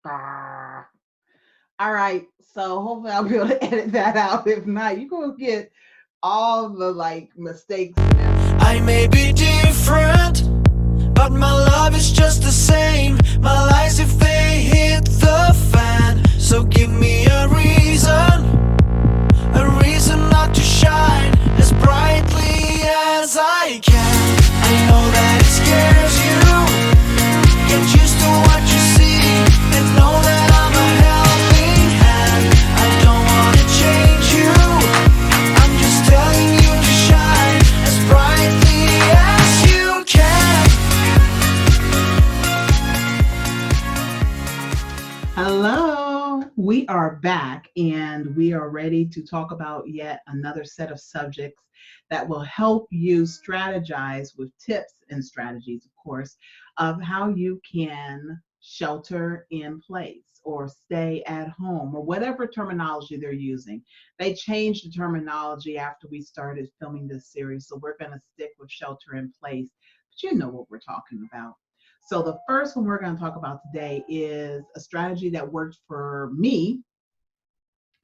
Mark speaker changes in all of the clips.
Speaker 1: Ah. All right. So hopefully I'll be able to edit that out. If not, you're gonna get all the like mistakes and everything.
Speaker 2: I may be different, but my love is just the same. My lies if they hit the fan. So give me a reason not to shine as brightly as I can. I know that it scares you. Get used to what you see and know that I'm a helping hand. I don't wanna change you. I'm just telling you to shine as brightly as you can.
Speaker 1: Hello, we are back and we are ready to talk about yet another set of subjects that will help you strategize with tips and strategies, of course, of how you can shelter in place or stay at home or whatever terminology they're using. They changed the terminology after we started filming this series, so we're going to stick with shelter in place, but you know what we're talking about. So the first one we're going to talk about today is a strategy that worked for me.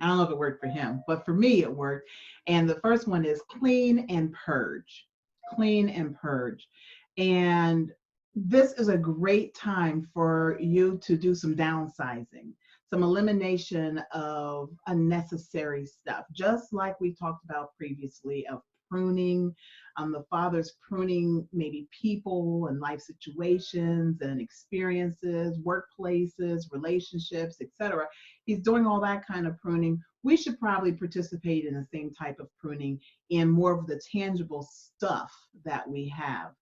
Speaker 1: I don't know if it worked for him, but for me it worked. And the first one is clean and purge. Clean and purge. And this is a great time for you to do some downsizing, some elimination of unnecessary stuff, just like we talked about previously of pruning. The father's pruning maybe people and life situations and experiences, workplaces, relationships, etc. He's doing all that kind of pruning. We should probably participate in the same type of pruning in more of the tangible stuff that we have.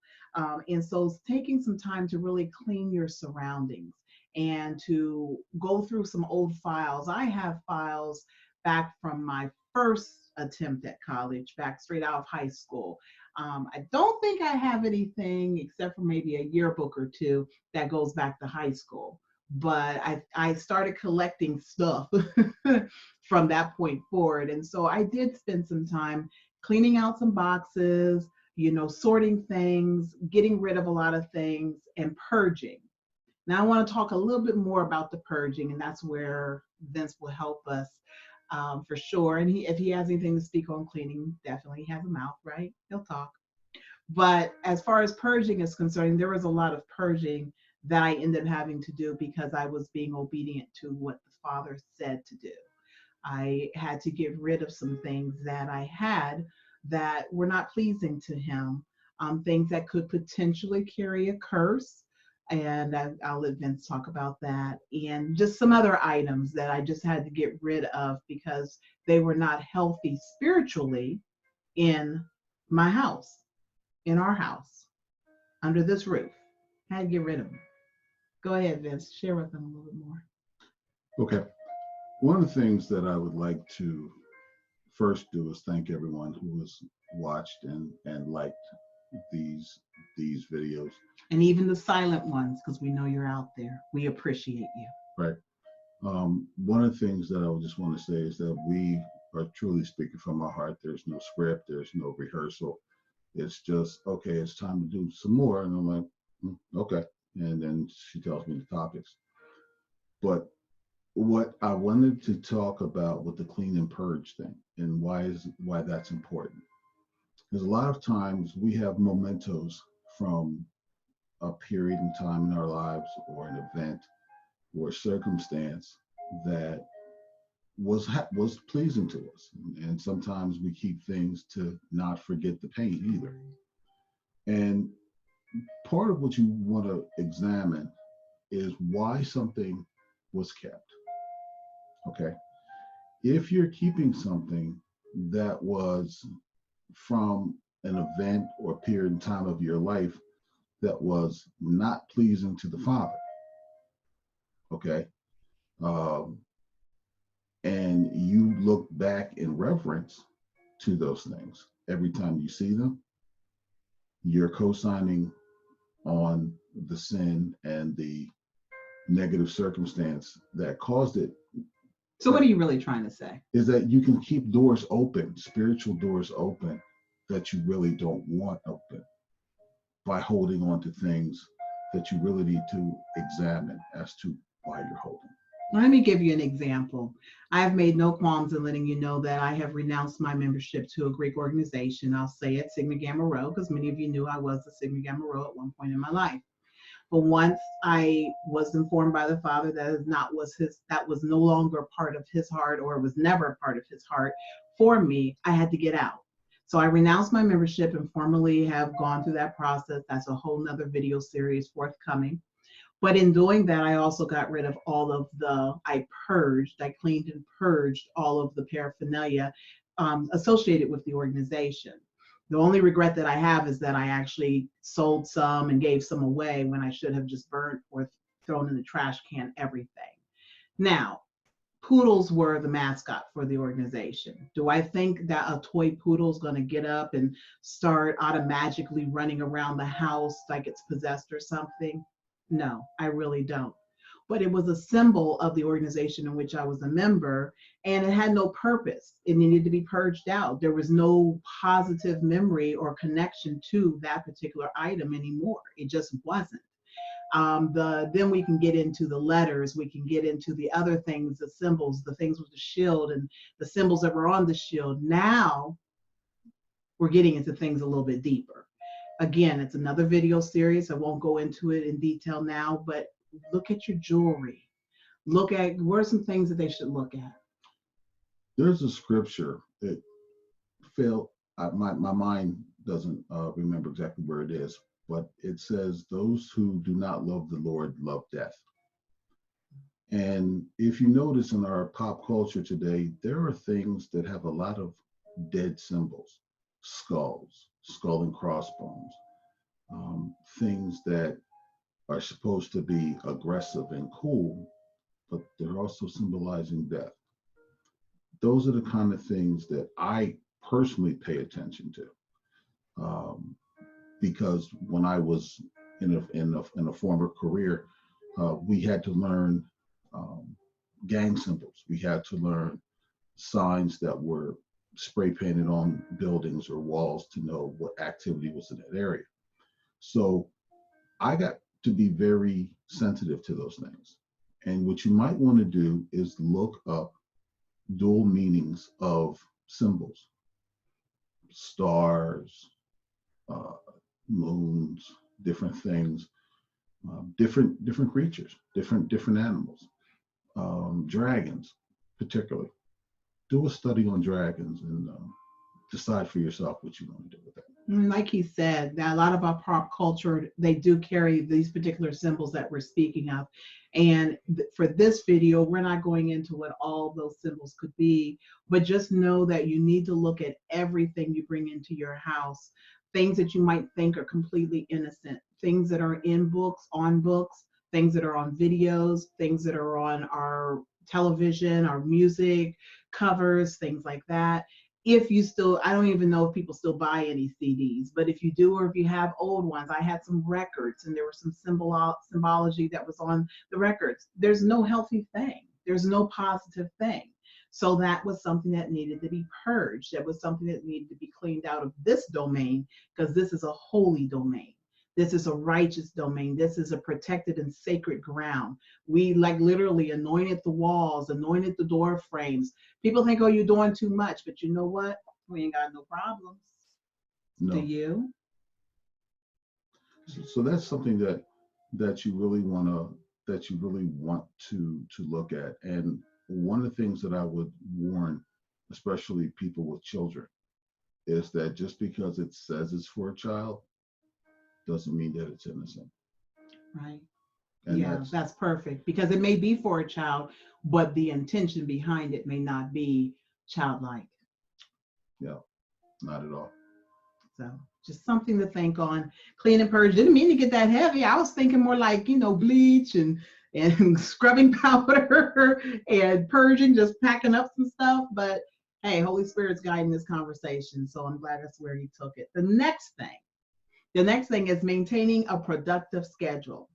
Speaker 1: And so taking some time to really clean your surroundings and to go through some old files. I have files back from my first attempt at college, back straight out of high school. I don't think I have anything except for maybe a yearbook or two that goes back to high school. But I started collecting stuff from that point forward. And so I did spend some time cleaning out some boxes, sorting things, getting rid of a lot of things, and purging. Now, I want to talk a little bit more about the purging, and that's where Vince will help us for sure. And if he has anything to speak on cleaning, definitely he has a mouth, right? He'll talk. But as far as purging is concerned, there was a lot of purging that I ended up having to do because I was being obedient to what the Father said to do. I had to get rid of some things that I had that were not pleasing to Him, things that could potentially carry a curse. And I'll let Vince talk about that. And just some other items that I just had to get rid of because they were not healthy spiritually in my house, in our house, under this roof. I had to get rid of them. Go ahead, Vince. Share with them a little bit more.
Speaker 3: Okay. One of the things that I would like to first do is thank everyone who has watched and liked these these videos.
Speaker 1: And even the silent ones, because we know you're out there. We appreciate you.
Speaker 3: Right. One of the things that I would just want to say is that we are truly speaking from our heart. There's no script. There's no rehearsal. It's just, okay, it's time to do some more. And I'm like, okay. And then she tells me the topics. But what I wanted to talk about with the clean and purge thing and why that's important. Because a lot of times we have mementos from a period in time in our lives or an event or circumstance that was pleasing to us, and sometimes we keep things to not forget the pain either. And part of what you want to examine is why something was kept. Okay, if you're keeping something that was from an event or period in time of your life that was not pleasing to the Father, okay, um, and you look back in reverence to those things every time you see them, you're co-signing on the sin and the negative circumstance that caused it.
Speaker 1: So, what are you really trying to say?
Speaker 3: Is that you can keep doors open, spiritual doors open, that you really don't want open by holding on to things that you really need to examine as to while you're holding.
Speaker 1: Let me give you an example. I've made no qualms in letting you know that I have renounced my membership to a Greek organization. I'll say it, Sigma Gamma Rho, because many of you knew I was a Sigma Gamma Rho at one point in my life. But once I was informed by the Father that was no longer part of his heart, or was never part of his heart for me, I had to get out. So I renounced my membership and formally have gone through that process. That's a whole nother video series forthcoming. But in doing that, I also got rid of I cleaned and purged all of the paraphernalia associated with the organization. The only regret that I have is that I actually sold some and gave some away when I should have just burnt or thrown in the trash can everything. Now, poodles were the mascot for the organization. Do I think that a toy poodle is going to get up and start automatically running around the house like it's possessed or something? No, I really don't. But it was a symbol of the organization in which I was a member, and it had no purpose. It needed to be purged out. There was no positive memory or connection to that particular item anymore. It just wasn't. Then we can get into the letters, we can get into the other things, the symbols, the things with the shield and the symbols that were on the shield. Now we're getting into things a little bit deeper. Again, it's another video series. I won't go into it in detail now, but look at your jewelry. Look at, what are some things that they should look at?
Speaker 3: There's a scripture that my mind doesn't remember exactly where it is, but it says, those who do not love the Lord love death. And if you notice in our pop culture today, there are things that have a lot of dead symbols, skulls, skull and crossbones, things that are supposed to be aggressive and cool, but they're also symbolizing death. Those are the kind of things that I personally pay attention to. Because when I was in a former career, we had to learn gang symbols. We had to learn signs that were spray painted on buildings or walls to know what activity was in that area. So I got to be very sensitive to those things. And what you might want to do is look up dual meanings of symbols, stars, moons, different things, different creatures, different animals, dragons, particularly. Do a study on dragons and decide for yourself what you want to do with that.
Speaker 1: Like he said, that a lot of our pop culture, they do carry these particular symbols that we're speaking of. And for this video, we're not going into what all those symbols could be, but just know that you need to look at everything you bring into your house. Things that you might think are completely innocent, things that are in books, on books, things that are on videos, things that are on our television, our music covers, things like that. If you still, I don't even know if people still buy any CDs, but if you do, or if you have old ones, I had some records and there was some symbology that was on the records. There's no healthy thing. There's no positive thing. So that was something that needed to be purged. That was something that needed to be cleaned out of this domain, because this is a holy domain. This is a righteous domain. This is a protected and sacred ground. We like literally anointed the walls, anointed the door frames. People think, oh, you're doing too much, but you know what? We ain't got no problems.
Speaker 3: No.
Speaker 1: Do you?
Speaker 3: So that's something that you really want to look at. And one of the things that I would warn, especially people with children, is that just because it says it's for a child doesn't mean that it's innocent.
Speaker 1: Right.
Speaker 3: And
Speaker 1: yeah, that's perfect, because it may be for a child, but the intention behind it may not be childlike.
Speaker 3: Yeah, not at all.
Speaker 1: So just something to think on. Clean and purge. Didn't mean to get that heavy. I was thinking more like, bleach and scrubbing powder and purging, just packing up some stuff. But hey, Holy Spirit's guiding this conversation, so I'm glad that's where he took it. The next thing is maintaining a productive schedule.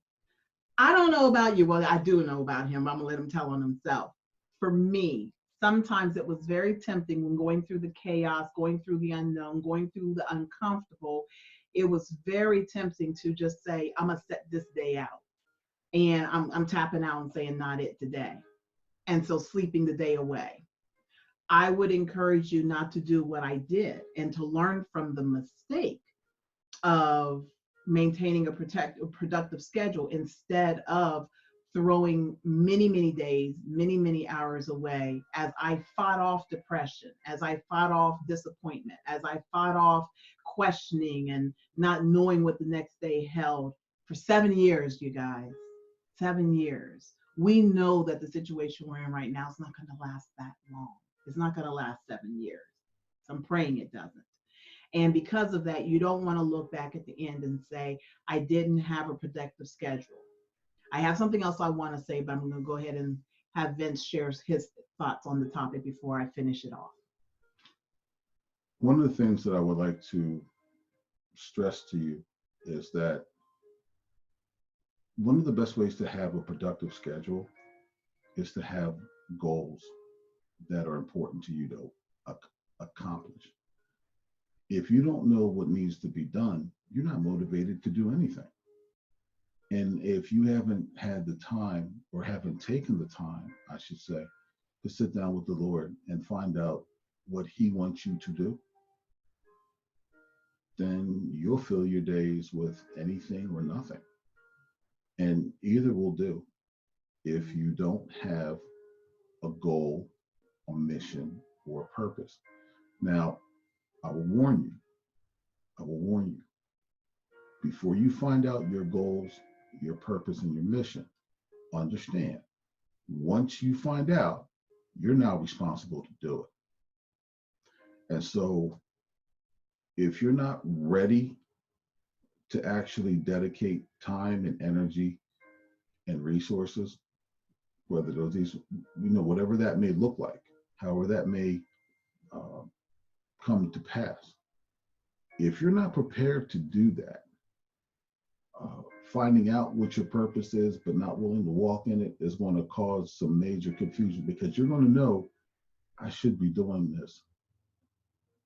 Speaker 1: I don't know about you. Well, I do know about him. I'm gonna let him tell on himself. For me, sometimes it was very tempting when going through the chaos, going through the unknown, going through the uncomfortable. It was very tempting to just say, I'm gonna set this day out. and I'm tapping out and saying not it today. And so sleeping the day away. I would encourage you not to do what I did and to learn from the mistake of maintaining a productive schedule instead of throwing many, many days, many, many hours away as I fought off depression, as I fought off disappointment, as I fought off questioning and not knowing what the next day held for 7 years, you guys. 7 years. We know that the situation we're in right now is not going to last that long. It's not going to last 7 years. So I'm praying it doesn't. And because of that, you don't want to look back at the end and say, I didn't have a productive schedule. I have something else I want to say, but I'm going to go ahead and have Vince share his thoughts on the topic before I finish it off.
Speaker 3: One of the things that I would like to stress to you is that one of the best ways to have a productive schedule is to have goals that are important to you to accomplish. If you don't know what needs to be done, you're not motivated to do anything. And if you haven't had the time, or haven't taken the time, I should say, to sit down with the Lord and find out what He wants you to do, then you'll fill your days with anything or nothing. And either will do. If you don't have a goal, a mission, or a purpose. Now, I will warn you, before you find out your goals, your purpose, and your mission, understand, once you find out, you're now responsible to do it. And so, if you're not ready to actually dedicate time and energy and resources, whether those, whatever that may look like, however that may come to pass, if you're not prepared to do that, finding out what your purpose is, but not willing to walk in it, is going to cause some major confusion, because you're going to know, I should be doing this.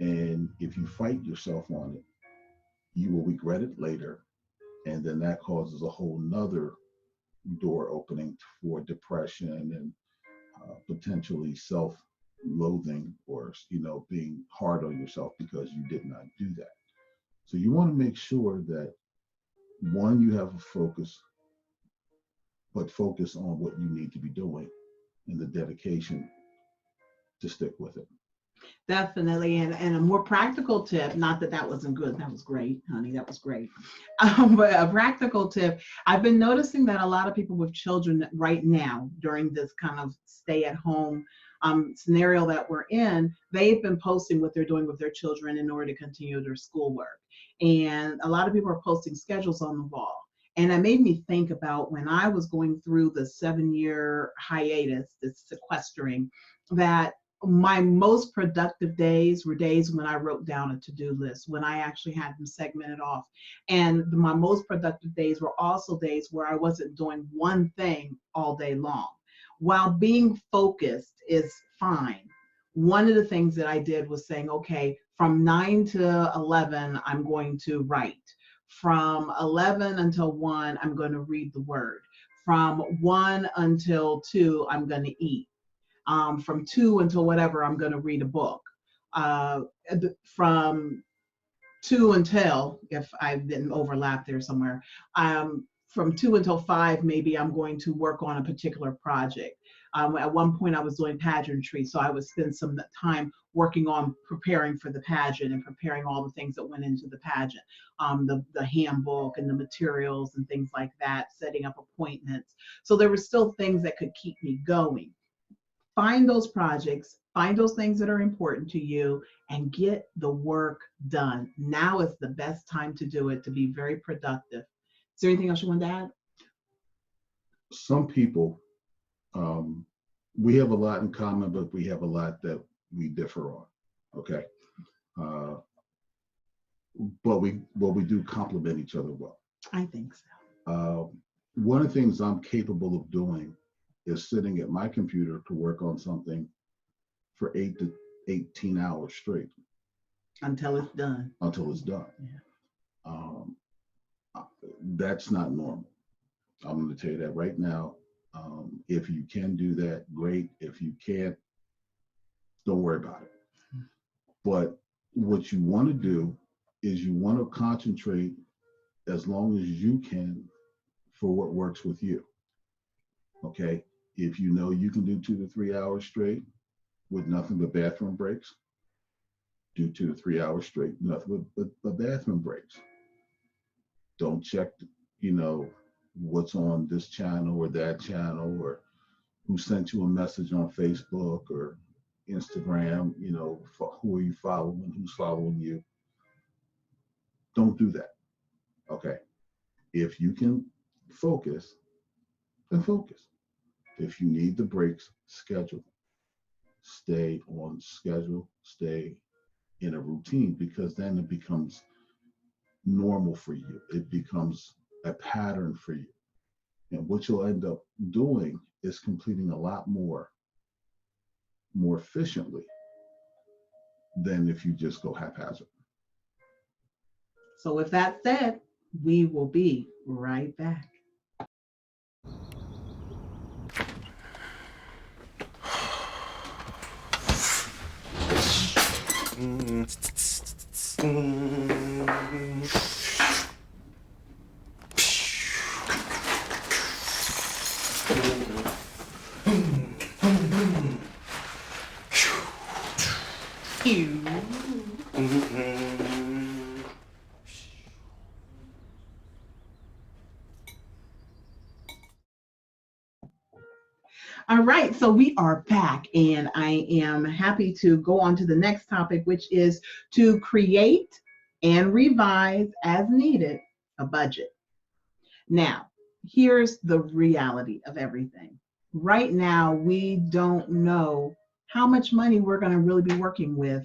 Speaker 3: And if you fight yourself on it, you will regret it later. And then that causes a whole nother door opening for depression and potentially self-loathing, or being hard on yourself because you did not do that. So you want to make sure that, one, you have a focus, but focus on what you need to be doing and the dedication to stick with it.
Speaker 1: Definitely. And a more practical tip, not that that wasn't good. That was great, honey. That was great. But a practical tip, I've been noticing that a lot of people with children right now, during this kind of stay at home scenario that we're in, they've been posting what they're doing with their children in order to continue their schoolwork. And a lot of people are posting schedules on the wall. And it made me think about when I was going through the 7-year hiatus, the sequestering, that my most productive days were days when I wrote down a to-do list, when I actually had them segmented off. And my most productive days were also days where I wasn't doing one thing all day long. While being focused is fine, one of the things that I did was saying, okay, from 9 to 11, I'm going to write. From 11 until 1, I'm going to read the word. From 1 until 2, I'm going to eat. From 2 until whatever, I'm going to read a book. From 2 until, if I didn't overlap there somewhere, from 2 until 5, maybe I'm going to work on a particular project. At one point I was doing pageantry, so I would spend some time working on preparing for the pageant and preparing all the things that went into the pageant, the handbook and the materials and things like that, setting up appointments. So there were still things that could keep me going. Find those projects, find those things that are important to you, and get the work done. Now is the best time to do it, to be very productive. Is there anything else you want to add?
Speaker 3: Some people, we have a lot in common, but we have a lot that we differ on. Okay. But we do complement each other well.
Speaker 1: I think so.
Speaker 3: One of the things I'm capable of doing is sitting at my computer to work on something for 8 to 18 hours straight.
Speaker 1: Until it's done.
Speaker 3: Until it's done.
Speaker 1: Yeah.
Speaker 3: That's not normal. I'm going to tell you that right now. If you can do that, great. If you can't, don't worry about it. But what you want to do is you want to concentrate as long as you can for what works with you. Okay. If you know you can do 2 to 3 hours straight with nothing but bathroom breaks, do 2 to 3 hours straight, nothing but bathroom breaks. Don't check, you know, what's on this channel or that channel, or who sent you a message on Facebook or Instagram, you know, who are you following, who's following you. Don't do that. Okay. If you can focus, then focus. If you need the breaks, schedule them. Stay on schedule, stay in a routine, because then it becomes normal for you. It becomes a pattern for you. And what you'll end up doing is completing a lot more efficiently than if you just go haphazard.
Speaker 1: So with that said, we will be right back. All right, so we are back, and I am happy to go on to the next topic, which is to create and revise as needed a budget. Now, here's the reality of everything. Right now, we don't know how much money we're going to really be working with.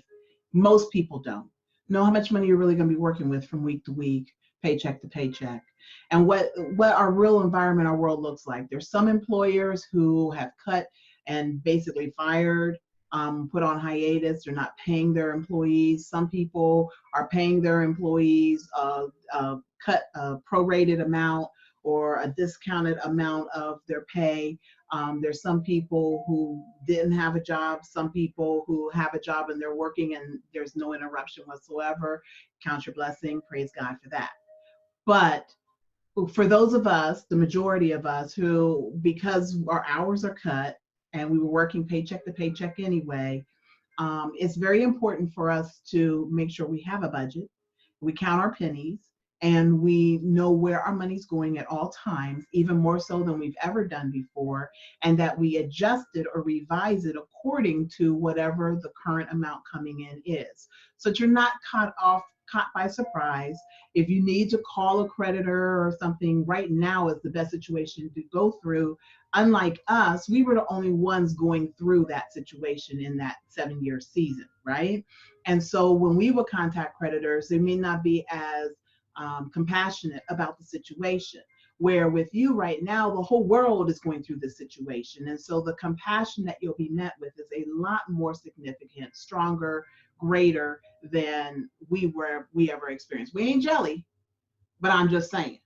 Speaker 1: Most people don't know how much money you're really going to be working with from week to week, paycheck to paycheck, and what our real environment, our world looks like. There's some employers who have cut and basically fired, put on hiatus. They're not paying their employees. Some people are paying their employees cut a prorated amount or a discounted amount of their pay. There's some people who didn't have a job, some people who have a job and they're working and there's no interruption whatsoever. Count your blessing, praise God for that. But for those of us, the majority of us who, because our hours are cut and we were working paycheck to paycheck anyway, it's very important for us to make sure we have a budget, we count our pennies, and we know where our money's going at all times, even more so than we've ever done before, and that we adjust it or revise it according to whatever the current amount coming in is. So that you're not caught by surprise. If you need to call a creditor or something, right now is the best situation to go through. Unlike us, we were the only ones going through that situation in that 7-year season, right? And so when we would contact creditors, they may not be as compassionate about the situation. Where with you right now, the whole world is going through this situation. And so the compassion that you'll be met with is a lot more significant, stronger, greater than we ever experienced. We ain't jelly, but I'm just saying.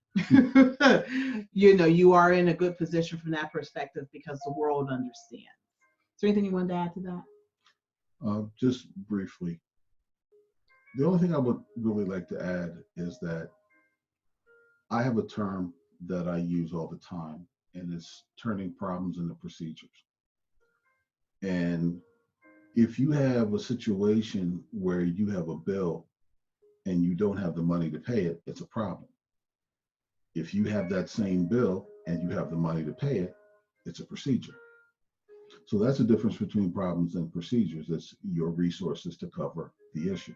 Speaker 1: You are in a good position from that perspective because the world understands. Is there anything you wanted to add to that?
Speaker 3: Just briefly, the only thing I would really like to add is that I have a term that I use all the time, and it's turning problems into procedures. And if you have a situation where you have a bill and you don't have the money to pay it, it's a problem. If you have that same bill and you have the money to pay it, it's a procedure. So that's the difference between problems and procedures. It's your resources to cover the issue.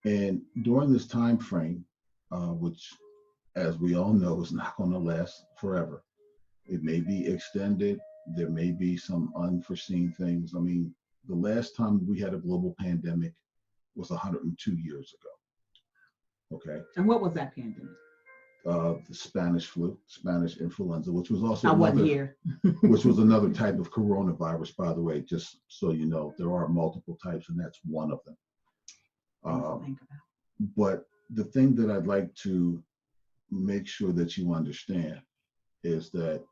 Speaker 3: And during this time frame, which, as we all know, is not going to last forever, it may be extended. There may be some unforeseen things. I mean, the last time we had a global pandemic was 102 years ago. Okay.
Speaker 1: And what was that pandemic?
Speaker 3: The Spanish flu, Spanish influenza, which was also
Speaker 1: I wasn't here.
Speaker 3: which was another type of coronavirus, by the way, just so you know. There are multiple types, and that's one of them. But the thing that I'd like to make sure that you understand is that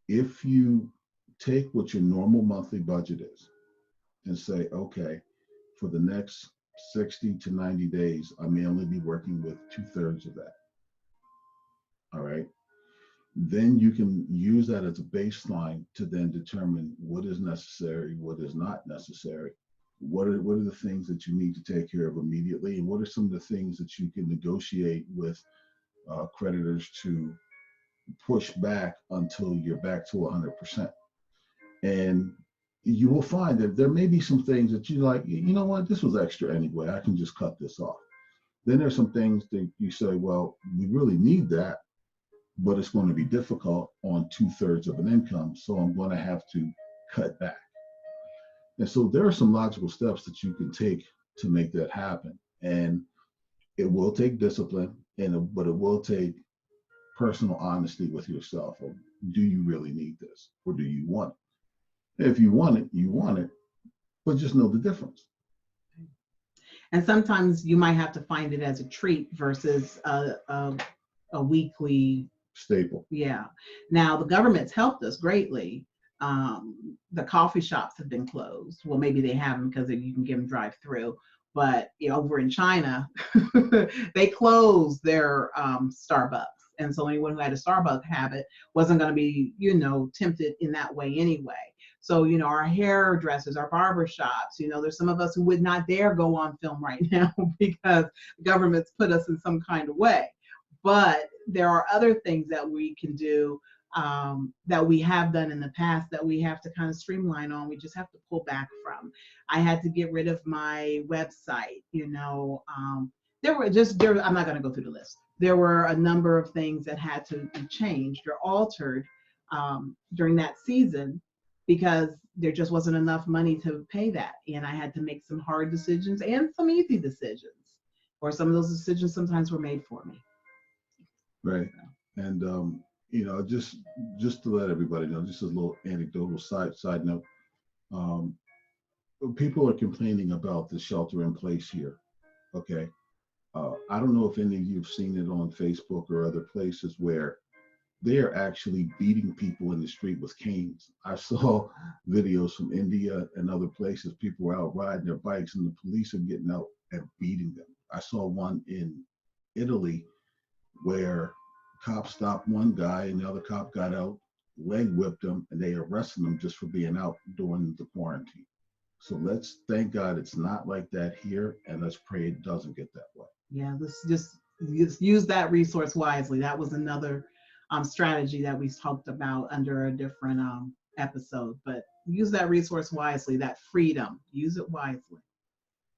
Speaker 3: if you take what your normal monthly budget is and say, okay, for the next 60 to 90 days, I may only be working with 2/3 of that. All right. Then you can use that as a baseline to then determine what is necessary, what is not necessary. What are the things that you need to take care of immediately, and what are some of the things that you can negotiate with creditors to push back until you're back to 100%. And you will find that there may be some things that you like, you know what, this was extra anyway, I can just cut this off. Then there's some things that you say, well, we really need that, but it's going to be difficult on 2/3 of an income, so I'm going to have to cut back. And so there are some logical steps that you can take to make that happen. And it will take discipline, but it will take personal honesty with yourself. Of, do you really need this, or do you want it? If you want it, you want it, but just know the difference.
Speaker 1: And sometimes you might have to find it as a treat versus a weekly
Speaker 3: Staple.
Speaker 1: Yeah. Now the government's helped us greatly. The coffee shops have been closed. Well, maybe they haven't because you can get them drive through. But over in China, they closed their Starbucks, and so anyone who had a Starbucks habit wasn't going to be, tempted in that way anyway. So, our hairdressers, our barber shops, there's some of us who would not dare go on film right now because the government's put us in some kind of way. But there are other things that we can do that we have done in the past that we have to kind of streamline on. We just have to pull back from. I had to get rid of my website. I'm not going to go through the list. There were a number of things that had to be changed or altered during that season because there just wasn't enough money to pay that. And I had to make some hard decisions and some easy decisions, or some of those decisions sometimes were made for me.
Speaker 3: Right. And, just to let everybody know, just a little anecdotal side note, people are complaining about the shelter in place here. Okay. I don't know if any of you have seen it on Facebook or other places where they are actually beating people in the street with canes. I saw videos from India and other places. People were out riding their bikes and the police are getting out and beating them. I saw one in Italy where cops stopped one guy and the other cop got out, leg whipped him, and they arrested him just for being out during the quarantine. So let's thank God it's not like that here, and let's pray it doesn't get that way.
Speaker 1: Yeah, let's just use that resource wisely. That was another strategy that we talked about under a different episode, but use that resource wisely, that freedom, use it wisely.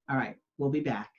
Speaker 1: All right, we'll be back.